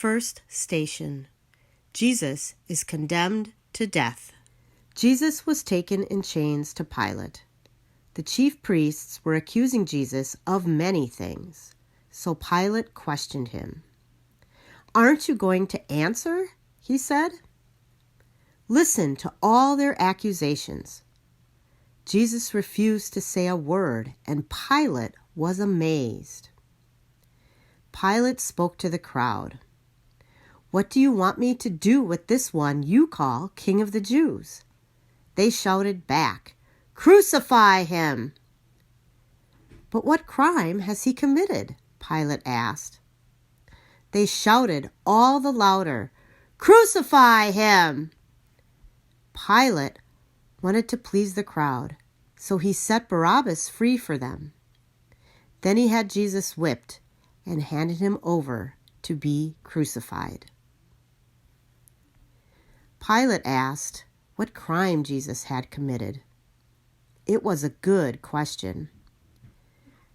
First station. Jesus is condemned to death. Jesus was taken in chains to Pilate. The chief priests were accusing Jesus of many things, so Pilate questioned him. "Aren't you going to answer?" he said. "Listen to all their accusations." Jesus refused to say a word, and Pilate was amazed. Pilate spoke to the crowd. "What do you want me to do with this one you call King of the Jews?" They shouted back, "Crucify him!" "But what crime has he committed?" Pilate asked. They shouted all the louder, "Crucify him!" Pilate wanted to please the crowd, so he set Barabbas free for them. Then he had Jesus whipped and handed him over to be crucified. Pilate asked what crime Jesus had committed. It was a good question.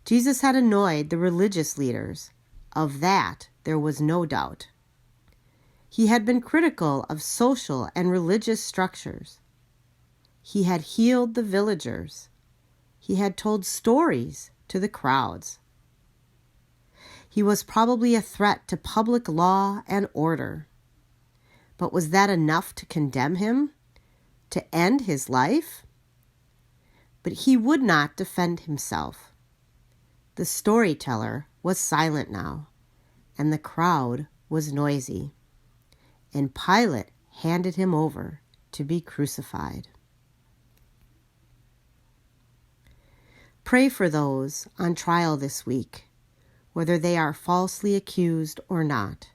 Jesus had annoyed the religious leaders. Of that, there was no doubt. He had been critical of social and religious structures. He had healed the villagers. He had told stories to the crowds. He was probably a threat to public law and order. But was that enough to condemn him? To end his life? But he would not defend himself. The storyteller was silent now, and the crowd was noisy. And Pilate handed him over to be crucified. Pray for those on trial this week, whether they are falsely accused or not,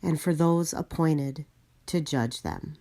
and for those appointed to judge them.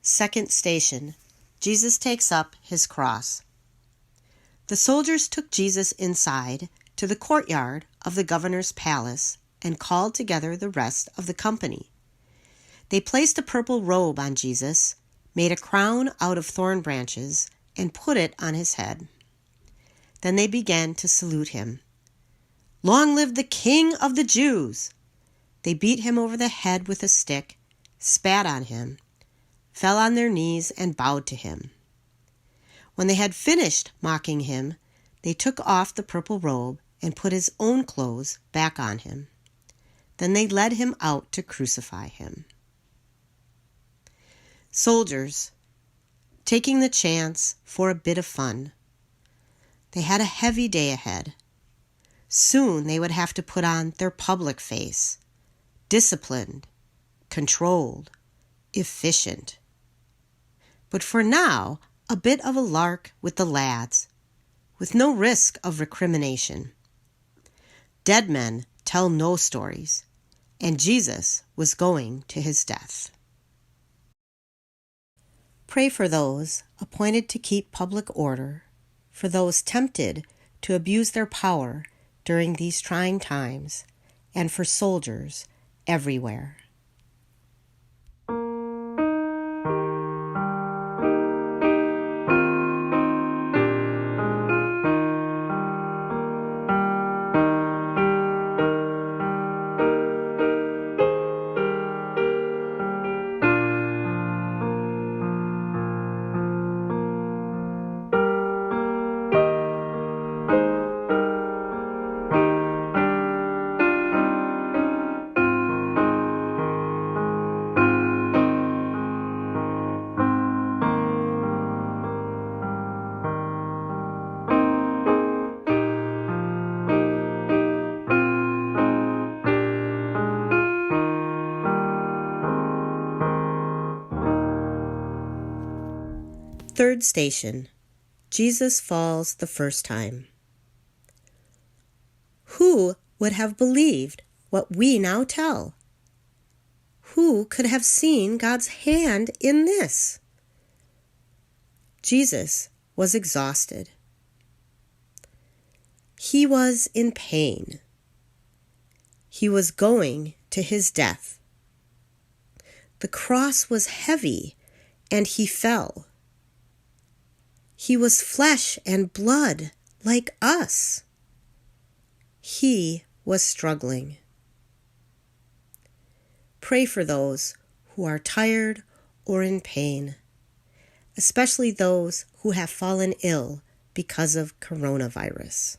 Second station. Jesus takes up his cross. The soldiers took Jesus inside to the courtyard of the governor's palace and called together the rest of the company. They placed a purple robe on Jesus, made a crown out of thorn branches, and put it on his head. Then they began to salute him. "Long live the King of the Jews!" They beat him over the head with a stick, spat on him, fell on their knees, and bowed to him. When they had finished mocking him, they took off the purple robe and put his own clothes back on him. Then they led him out to crucify him. Soldiers, taking the chance for a bit of fun. They had a heavy day ahead. Soon they would have to put on their public face, disciplined, controlled, efficient. But for now, a bit of a lark with the lads, with no risk of recrimination. Dead men tell no stories, and Jesus was going to his death. Pray for those appointed to keep public order, for those tempted to abuse their power during these trying times, and for soldiers everywhere. Third station. Jesus falls the first time. Who would have believed what we now tell? Who could have seen God's hand in this? Jesus was exhausted. He was in pain. He was going to his death. The cross was heavy, and he fell. He was flesh and blood like us. He was struggling. Pray for those who are tired or in pain, especially those who have fallen ill because of coronavirus.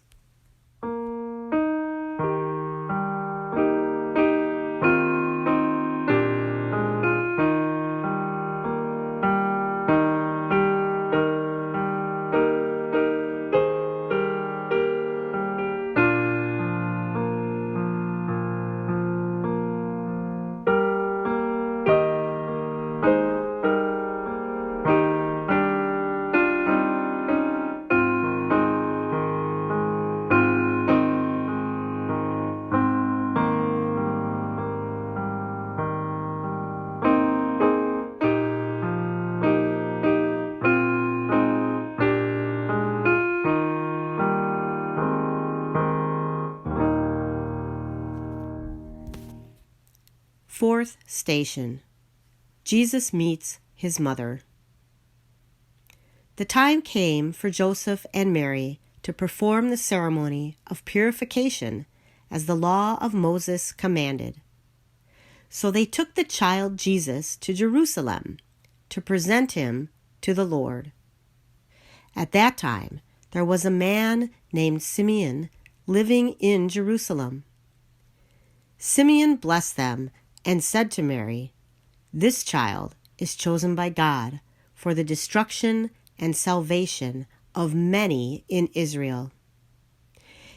Fourth station. Jesus meets his mother. The time came for Joseph and Mary to perform the ceremony of purification as the law of Moses commanded. So they took the child Jesus to Jerusalem to present him to the Lord. At that time, there was a man named Simeon living in Jerusalem. Simeon blessed them and said to Mary, "This child is chosen by God for the destruction and salvation of many in Israel.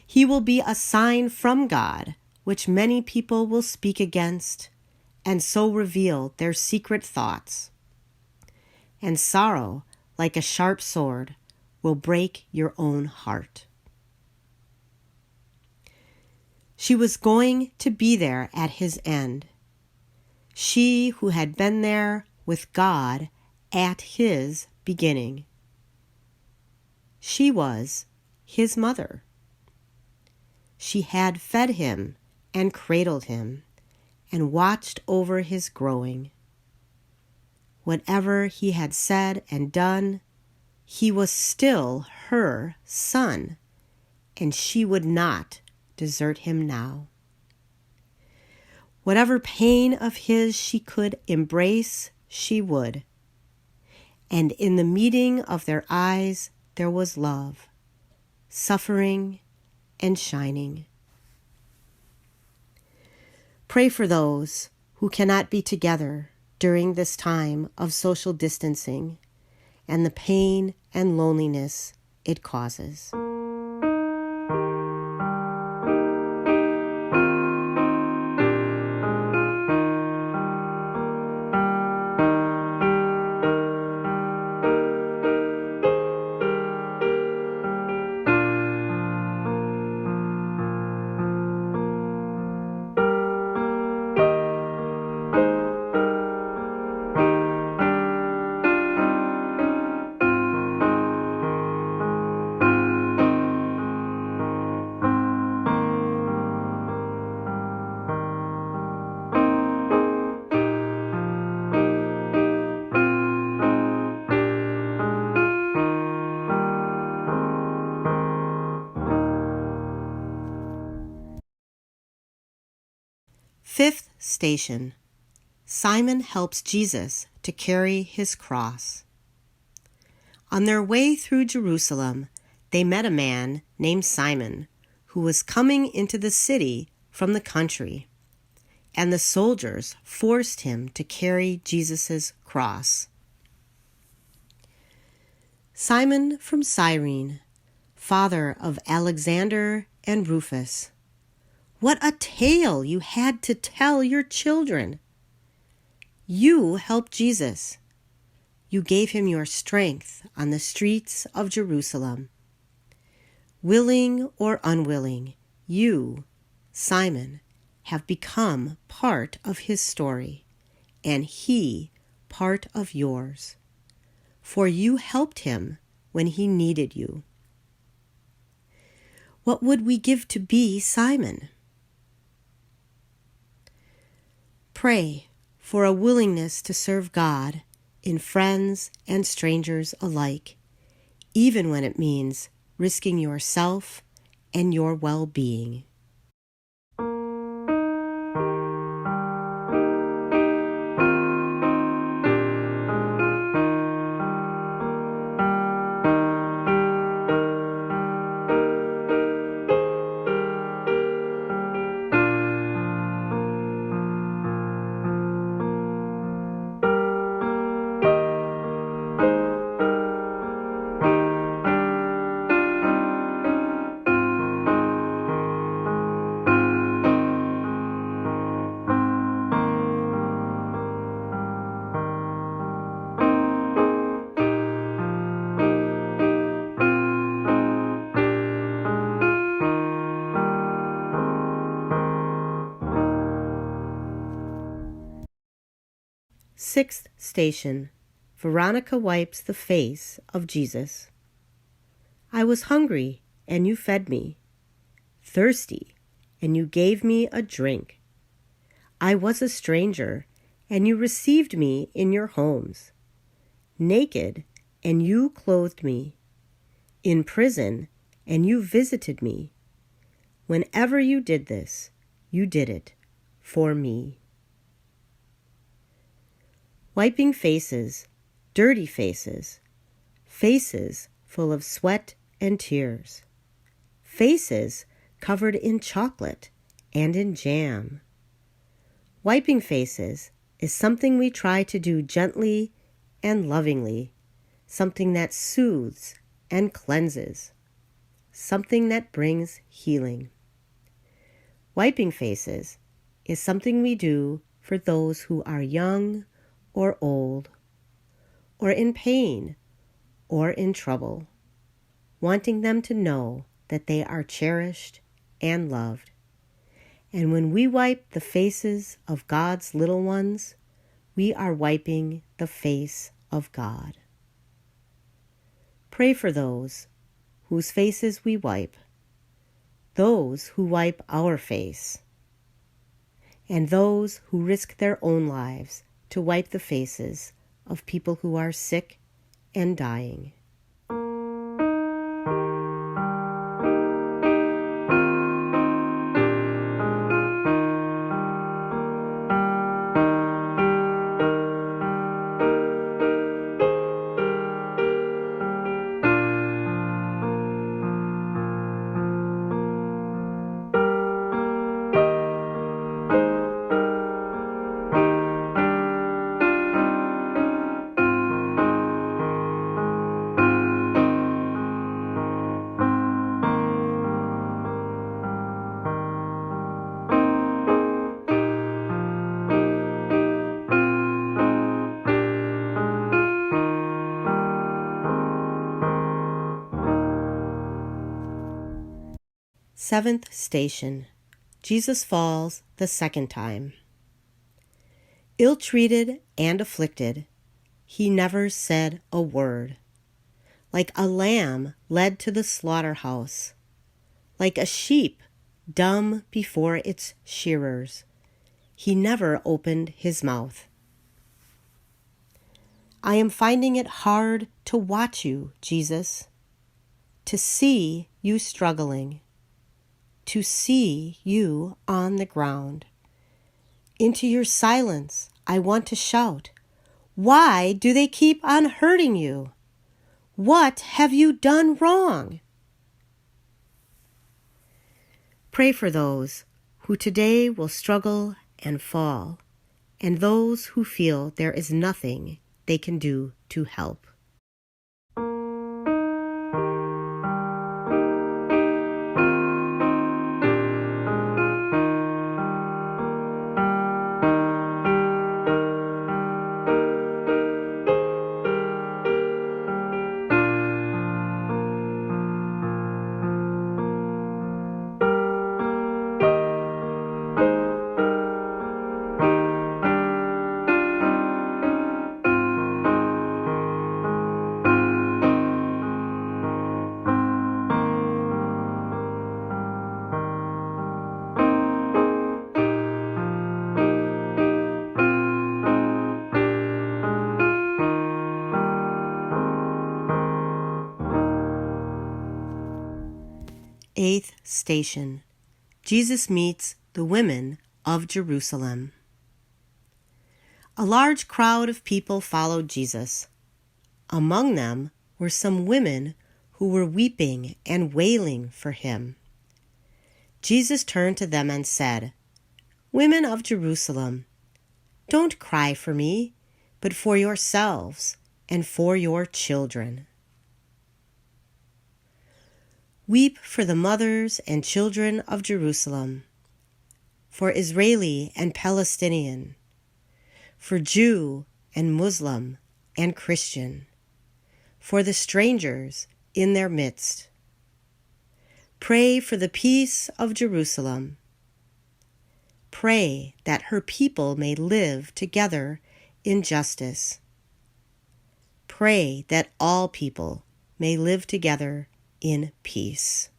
He will be a sign from God, which many people will speak against, and so reveal their secret thoughts. And sorrow, like a sharp sword, will break your own heart." She was going to be there at his end. She who had been there with God at his beginning. She was his mother. She had fed him and cradled him and watched over his growing. Whatever he had said and done, he was still her son, and she would not desert him now. Whatever pain of his she could embrace, she would. And in the meeting of their eyes there was love, suffering, and shining. Pray for those who cannot be together during this time of social distancing and the pain and loneliness it causes. Fifth station. Simon helps Jesus to carry his cross. On their way through Jerusalem, they met a man named Simon, who was coming into the city from the country, and the soldiers forced him to carry Jesus' cross. Simon from Cyrene, father of Alexander and Rufus, what a tale you had to tell your children. You helped Jesus. You gave him your strength on the streets of Jerusalem. Willing or unwilling, you, Simon, have become part of his story, and he part of yours. For you helped him when he needed you. What would we give to be Simon? Pray for a willingness to serve God in friends and strangers alike, even when it means risking yourself and your well-being. Sixth station. Veronica wipes the face of Jesus. I was hungry, and you fed me. Thirsty, and you gave me a drink. I was a stranger, and you received me in your homes. Naked, and you clothed me. In prison, and you visited me. Whenever you did this, you did it for me. Wiping faces, dirty faces, faces full of sweat and tears, faces covered in chocolate and in jam. Wiping faces is something we try to do gently and lovingly, something that soothes and cleanses, something that brings healing. Wiping faces is something we do for those who are young or old, or in pain, or in trouble, wanting them to know that they are cherished and loved. And when we wipe the faces of God's little ones, we are wiping the face of God. Pray for those whose faces we wipe, those who wipe our face, and those who risk their own lives to wipe the faces of people who are sick and dying. Seventh station. Jesus falls the second time. Ill-treated and afflicted, he never said a word. Like a lamb led to the slaughterhouse, like a sheep dumb before its shearers, he never opened his mouth. I am finding it hard to watch you, Jesus, to see you struggling, to see you on the ground. Into your silence, I want to shout, why do they keep on hurting you? What have you done wrong? Pray for those who today will struggle and fall, and those who feel there is nothing they can do to help. 8th station. Jesus meets the women of Jerusalem. A large crowd of people followed Jesus. Among them were some women who were weeping and wailing for him. Jesus turned to them and said, "Women of Jerusalem, don't cry for me, but for yourselves and for your children. Weep for the mothers and children of Jerusalem, for Israeli and Palestinian, for Jew and Muslim and Christian, for the strangers in their midst. Pray for the peace of Jerusalem. Pray that her people may live together in justice. Pray that all people may live together in peace."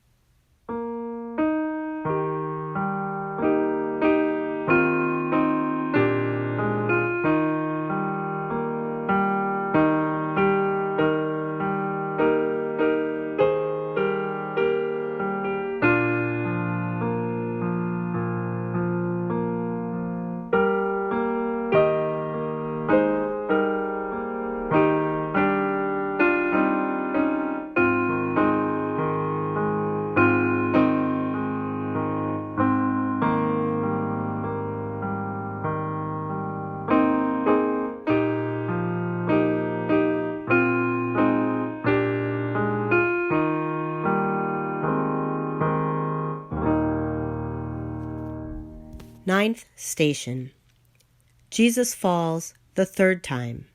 Ninth station. Jesus falls the third time.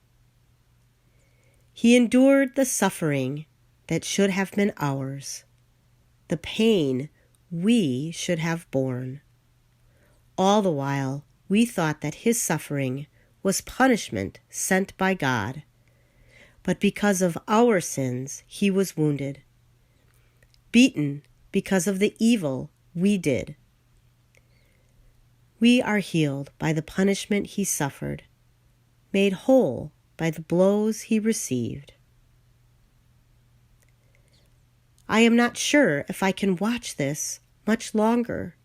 He endured the suffering that should have been ours, the pain we should have borne. All the while, we thought that his suffering was punishment sent by God, but because of our sins he was wounded, beaten because of the evil we did. We are healed by the punishment he suffered, made whole by the blows he received. I am not sure if I can watch this much longer.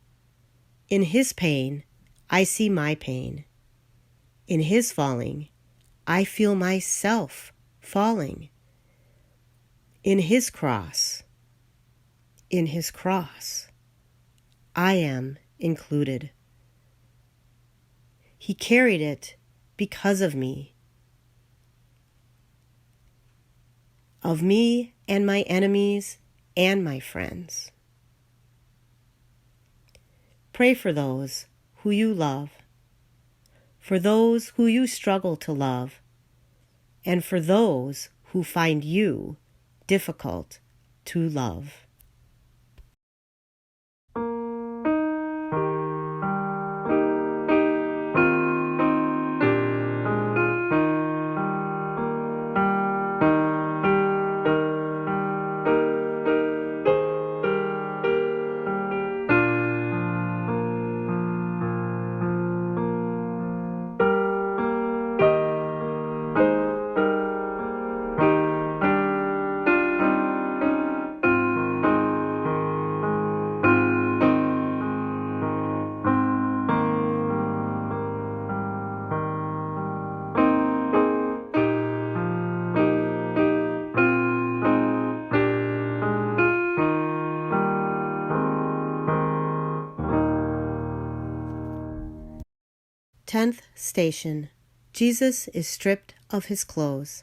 In his pain, I see my pain. In his falling, I feel myself falling. In his cross, I am included. He carried it because of me and my enemies and my friends. Pray for those who you love, for those who you struggle to love, and for those who find you difficult to love. Tenth station. Jesus is stripped of his clothes.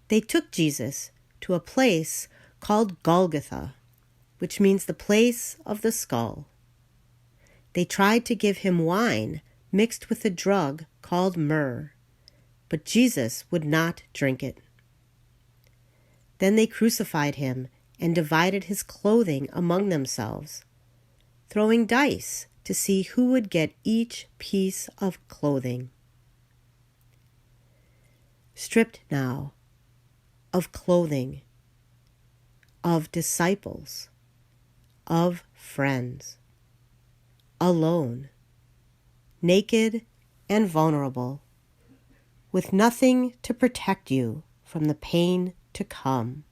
They took Jesus to a place called Golgotha, which means the place of the skull. They tried to give him wine mixed with a drug called myrrh, but Jesus would not drink it. Then they crucified him and divided his clothing among themselves, throwing dice to see who would get each piece of clothing. Stripped now of clothing, of disciples, of friends, alone, naked and vulnerable, with nothing to protect you from the pain to come.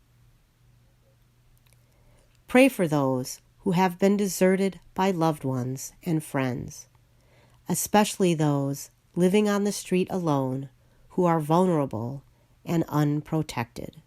Pray for those who have been deserted by loved ones and friends, especially those living on the street alone who are vulnerable and unprotected.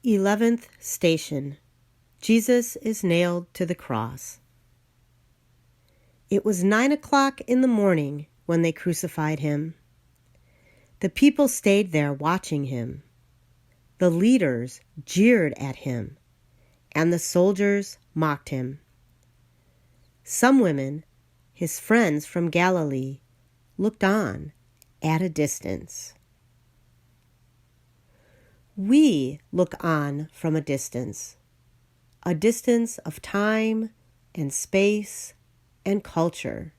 Eleventh station. Jesus is nailed to the cross. It was 9 o'clock in the morning when they crucified him. The people stayed there watching him. The leaders jeered at him, and the soldiers mocked him. Some women, his friends from Galilee, looked on at a distance. We look on from a distance of time and space and culture,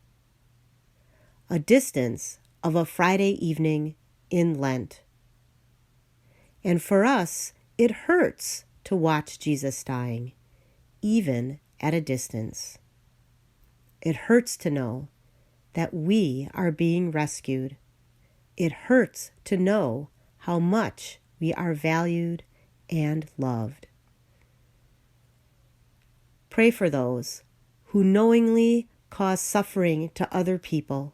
a distance of a Friday evening in Lent. And for us, it hurts to watch Jesus dying, even at a distance. It hurts to know that we are being rescued. It hurts to know how much we are valued and loved. Pray for those who knowingly cause suffering to other people,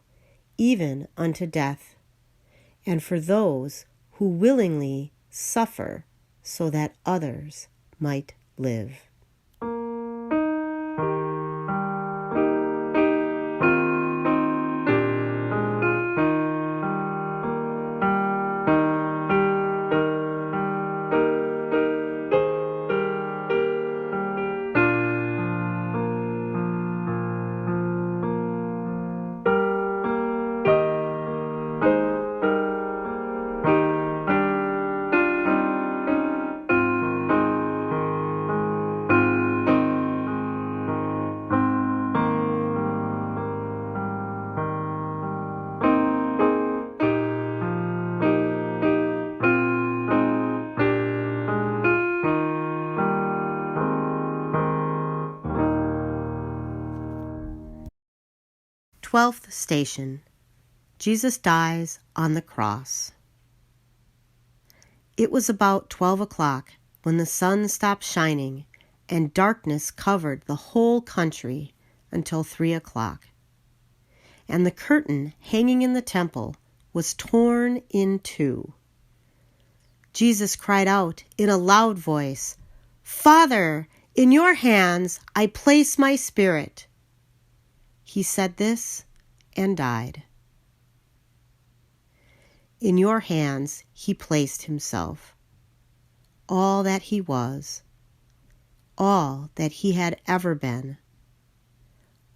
even unto death, and for those who willingly suffer so that others might live. Twelfth station. Jesus dies on the cross. It was about 12 o'clock when the sun stopped shining and darkness covered the whole country until 3 o'clock. And the curtain hanging in the temple was torn in two. Jesus cried out in a loud voice, "Father, in your hands I place my spirit." He said this and died. In your hands he placed himself, all that he was, all that he had ever been,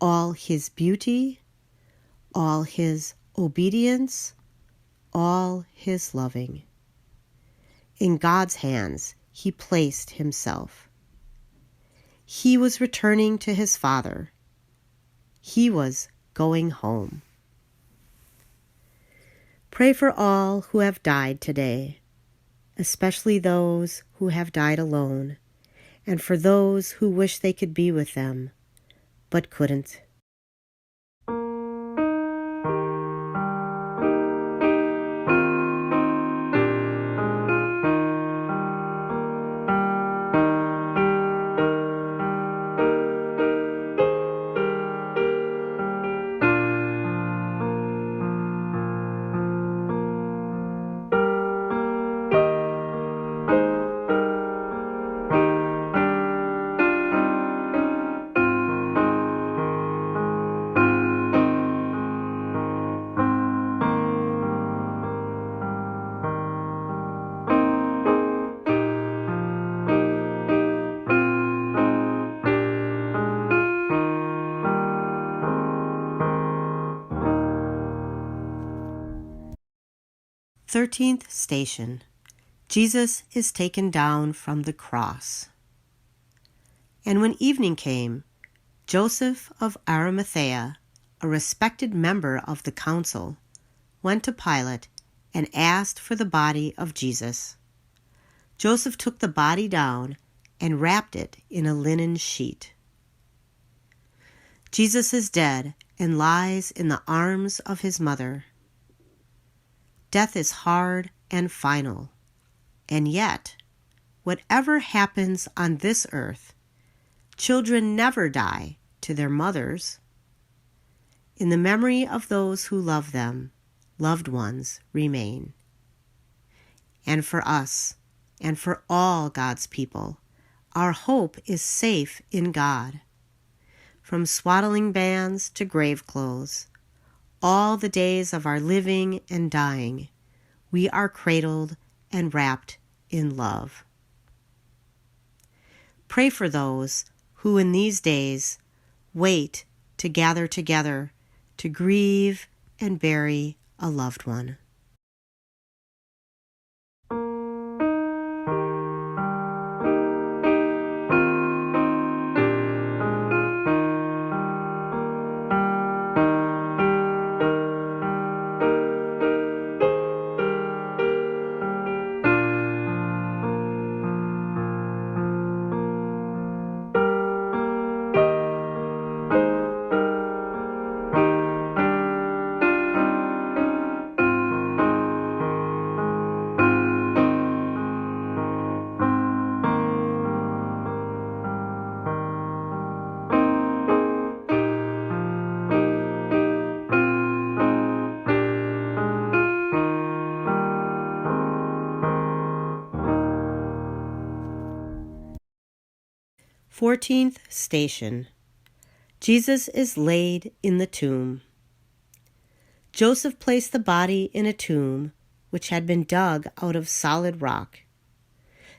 all his beauty, all his obedience, all his loving. In God's hands he placed himself. He was returning to his Father. He was going home. Pray for all who have died today, especially those who have died alone, and for those who wish they could be with them, but couldn't. 13th station. Jesus is taken down from the cross. And when evening came, Joseph of Arimathea, a respected member of the council, went to Pilate and asked for the body of Jesus. Joseph took the body down and wrapped it in a linen sheet. Jesus is dead and lies in the arms of his mother. Death is hard and final, and yet, whatever happens on this earth, children never die to their mothers. In the memory of those who love them, loved ones remain. And for us, and for all God's people, our hope is safe in God. From swaddling bands to grave clothes, all the days of our living and dying, we are cradled and wrapped in love. Pray for those who in these days wait to gather together to grieve and bury a loved one. Fourteenth station. Jesus is laid in the tomb. Joseph placed the body in a tomb which had been dug out of solid rock.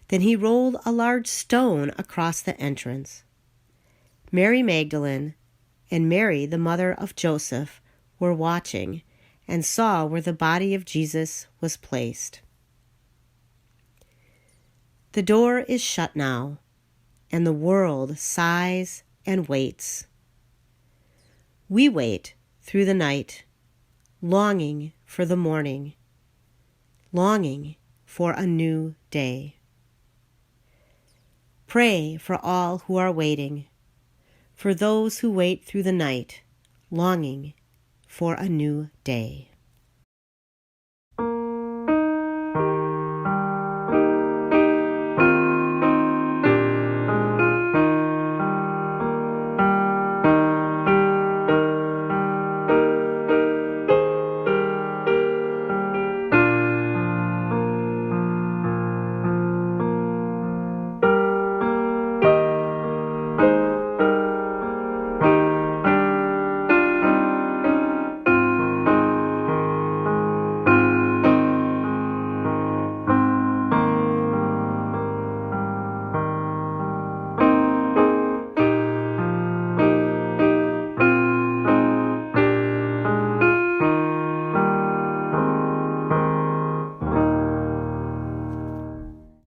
Then he rolled a large stone across the entrance. Mary Magdalene and Mary, the mother of Joseph, were watching and saw where the body of Jesus was placed. The door is shut now, and the world sighs and waits. We wait through the night, longing for the morning, longing for a new day. Pray for all who are waiting, for those who wait through the night, longing for a new day.